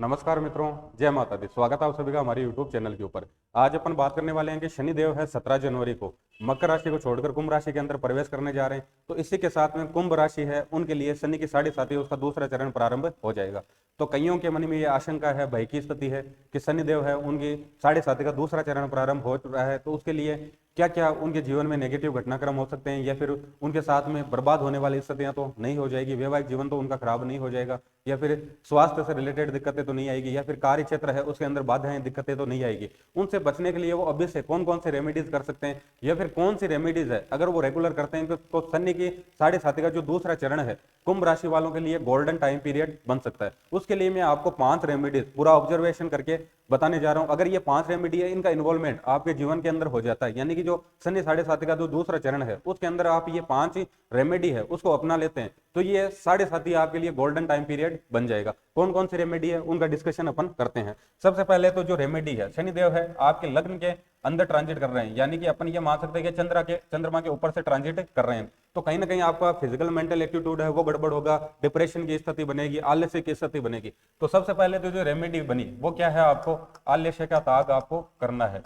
नमस्कार मित्रों, जय माता दी। स्वागत है आप सभी का हमारे YouTube चैनल के ऊपर। आज अपन बात करने वाले हैं कि शनिदेव है 17 जनवरी को मकर राशि को छोड़कर कुंभ राशि के अंदर प्रवेश करने जा रहे हैं। तो इसी के साथ में कुंभ राशि है उनके लिए शनि की 7.5 उसका दूसरा चरण प्रारंभ हो जाएगा। तो कईयों के मन में ये आशंका है, भय की स्थिति है कि शनिदेव है उनकी 7.5 का दूसरा चरण प्रारंभ हो रहा है, तो उसके लिए क्या क्या उनके जीवन में नेगेटिव घटनाक्रम हो सकते हैं, या फिर उनके साथ में बर्बाद होने वाली स्थितियां तो नहीं हो जाएगी, वैवाहिक जीवन तो उनका खराब नहीं हो जाएगा, या फिर स्वास्थ्य से रिलेटेड दिक्कतें तो नहीं आएगी, या फिर कार्य क्षेत्र है उसके अंदर बाधाएं दिक्कतें तो नहीं आएगी। उनसे बचने के लिए वो अभी से कौन कौन से रेमेडीज कर सकते हैं, या फिर कौन सी रेमेडीज है अगर वो रेगुलर करते हैं तो शनि की 7.5 का जो दूसरा चरण है कुंभ राशि वालों के लिए गोल्डन टाइम पीरियड बन सकता है। उसके लिए मैं आपको 5 रेमेडीज पूरा ऑब्जर्वेशन करके बताने जा रहा हूं। अगर ये 5 रेमेडी है, इनका इन्वॉल्वमेंट आपके जीवन के अंदर हो जाता है, यानी कि जो शनि 7.5 का जो दूसरा चरण है उसके अंदर आप ये 5 रेमेडी है उसको अपना लेते हैं, तो ये 7.5 आपके लिए गोल्डन टाइम पीरियड बन जाएगा। कौन कौन सी रेमेडी है उनका डिस्कशन अपन करते हैं। सबसे पहले तो जो रेमेडी है, शनिदेव है आपके लग्न के अंदर ट्रांजिट कर रहे हैं, यानी कि अपन ये मान सकते हैं कि चंद्रमा के ऊपर से ट्रांजिट कर रहे हैं, तो कहीं ना कहीं आपका फिजिकल मेंटल एटीट्यूड है वो गड़बड़ होगा, डिप्रेशन की स्थिति बनेगी, आलस्य की स्थिति बनेगी। तो सबसे पहले तो जो रेमेडी बनी वो क्या है, आपको आलस्य का त्याग आपको करना है,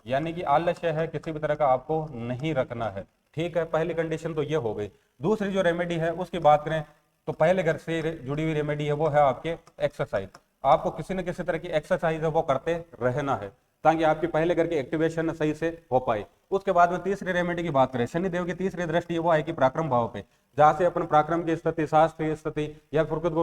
यानी कि आलस्य है किसी भी तरह का आपको नहीं रखना है। ठीक है, पहली कंडीशन तो ये हो गई। दूसरी जो रेमेडी है उसकी बात करें तो पहले घर से जुड़ी हुई रेमेडी है वो है आपके एक्सरसाइज। आपको किसी न किसी तरह की एक्सरसाइज है वो करते रहना है ताकि आपके पहले घर की एक्टिवेशन सही से हो पाए। उसके बाद में तीसरी रेमेडी की बात करें, शनिदेव की तीसरी दृष्टि वो आएगी पराक्रम भाव पे, जहां से अपन पराक्रम की स्थिति, शास्त्र की स्थिति, या फिर खुद को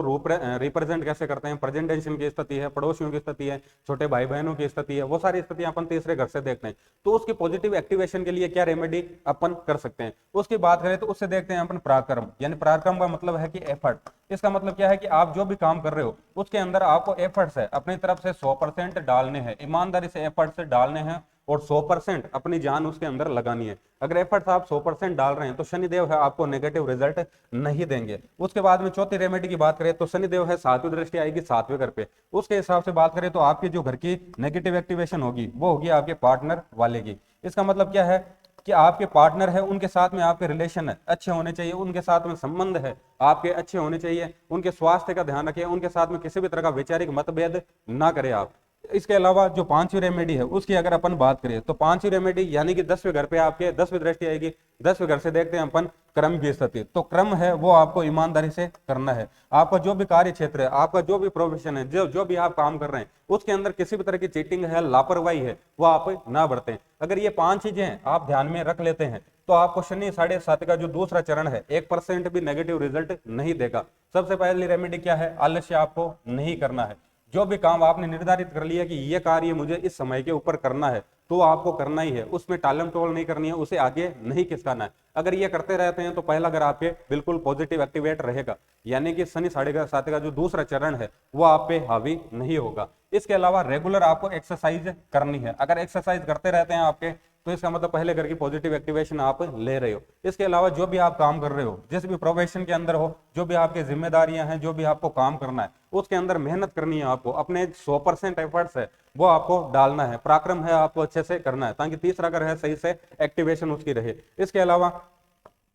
रिप्रेजेंट कैसे करते हैं, प्रेजेंटेशन की स्थिति है, पड़ोसियों की स्थिति है, छोटे भाई बहनों की स्थिति है, वो सारी स्थितियां अपन तीसरे घर से देखते हैं। तो उसकी पॉजिटिव एक्टिवेशन के लिए क्या रेमेडी अपन कर सकते हैं उसकी बात करें तो उससे देखते हैं अपन पराक्रम, यानी पराक्रम का मतलब है कि एफर्ट। इसका मतलब क्या है कि आप जो भी काम कर रहे हो उसके अंदर आपको एफर्ट्स है अपनी तरफ से 100% डालने हैं, ईमानदारी से एफर्ट्स से डालने हैं और 100% अपनी जान उसके अंदर लगानी है। अगर एफर्ट्स आप 100% डाल रहे हैं तो शनिदेव है आपको नेगेटिव रिजल्ट नहीं देंगे। उसके बाद में चौथी रेमेडी की बात करें तो शनिदेव है 7वीं दृष्टि आएगी 7वें घर पे। उसके हिसाब से बात करें तो आपकी जो घर की नेगेटिव एक्टिवेशन होगी वो होगी आपके पार्टनर वाले की। इसका मतलब क्या है कि आपके पार्टनर है उनके साथ में आपके रिलेशन है अच्छे होने चाहिए, उनके साथ में संबंध है आपके अच्छे होने चाहिए, उनके स्वास्थ्य का ध्यान रखें, उनके साथ में किसी भी तरह का वैचारिक मतभेद ना करें आप। इसके अलावा जो 5वीं रेमेडी है उसकी अगर अपन बात करें तो 5वीं रेमेडी यानी कि 10वें घर पे आपके 10वीं दृष्टि आएगी, 10वें घर से देखते हैं अपन क्रम की स्थिति। तो क्रम है वो आपको ईमानदारी से करना है। आपका जो भी कार्य क्षेत्र है, आपका जो भी प्रोफेशन है, जो भी आप काम कर रहे हैं उसके अंदर किसी भी तरह की चीटिंग है, लापरवाही है वो आप ना बरतें। अगर ये 5 चीजें आप ध्यान में रख लेते हैं तो आपको शनि 7.5 का जो दूसरा चरण है 1% भी नेगेटिव रिजल्ट नहीं देगा। सबसे पहली रेमेडी क्या है, आलस्य आपको नहीं करना है। जो भी काम आपने निर्धारित कर लिया कि ये कार्य मुझे इस समय के ऊपर करना है तो आपको करना ही है, उसमें टालम टोल नहीं करनी है, उसे आगे नहीं खिसकाना है। अगर ये करते रहते हैं तो पहला घर आपके बिल्कुल पॉजिटिव एक्टिवेट रहेगा, यानी कि शनि 7.5 का जो दूसरा चरण है वो आप पे हावी नहीं होगा। इसके अलावा रेगुलर आपको एक्सरसाइज करनी है। अगर एक्सरसाइज करते रहते हैं आपके तो इसका मतलब पहले घर की पॉजिटिव एक्टिवेशन आप ले रहे हो। इसके अलावा जो भी आप काम कर रहे हो, जिस भी प्रोफेशन के अंदर हो, जो भी आपकी जिम्मेदारियां हैं, जो भी आपको काम करना है उसके अंदर मेहनत करनी है आपको, अपने 100% एफर्ट्स है वो आपको डालना है, पराक्रम है आपको अच्छे से करना है ताकि तीसरा घर है सही से एक्टिवेशन उसकी रहे। इसके अलावा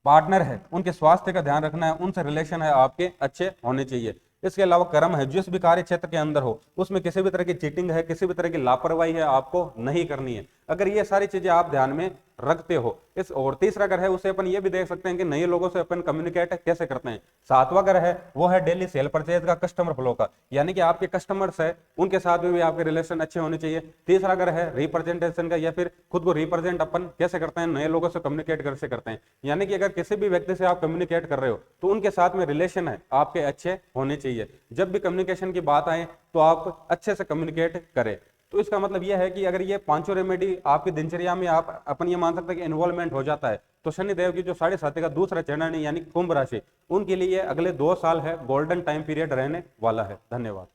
पार्टनर है उनके स्वास्थ्य का ध्यान रखना है, उनसे रिलेशन है आपके अच्छे होने चाहिए। इसके अलावा कर्म है, जिस भी कार्य क्षेत्र के अंदर हो उसमें किसी भी तरह की चीटिंग है, किसी भी तरह की लापरवाही है आपको नहीं करनी है। अगर ये सारी चीजें आप ध्यान में रखते हो इस और तीसरा घर है उसे अपन ये भी देख सकते हैं कि नए लोगों से अपन कम्युनिकेट कैसे करते हैं। 7वां घर है वो है डेली सेल परचेज का, कस्टमर फ्लो का, यानी कि आपके कस्टमर्स है उनके साथ में भी आपके रिलेशन अच्छे होने चाहिए। तीसरा घर है रिप्रेजेंटेशन का, या फिर खुद को रिप्रेजेंट अपन कैसे करते हैं, नए लोगों से कम्युनिकेट कैसे करते हैं, यानी कि अगर किसी भी व्यक्ति से आप कम्युनिकेट कर रहे हो तो उनके साथ में रिलेशन है आपके अच्छे होने चाहिए। जब भी कम्युनिकेशन की बात आए तो आप अच्छे से कम्युनिकेट करें। तो इसका मतलब यह है कि अगर ये 5 रेमेडी आपकी दिनचर्या में आप अपन ये मान सकते हैं कि इन्वॉल्वमेंट हो जाता है तो शनिदेव की जो 7.5 का दूसरा चरण है यानी कुंभ राशि, उनके लिए अगले 2 साल है गोल्डन टाइम पीरियड रहने वाला है। धन्यवाद।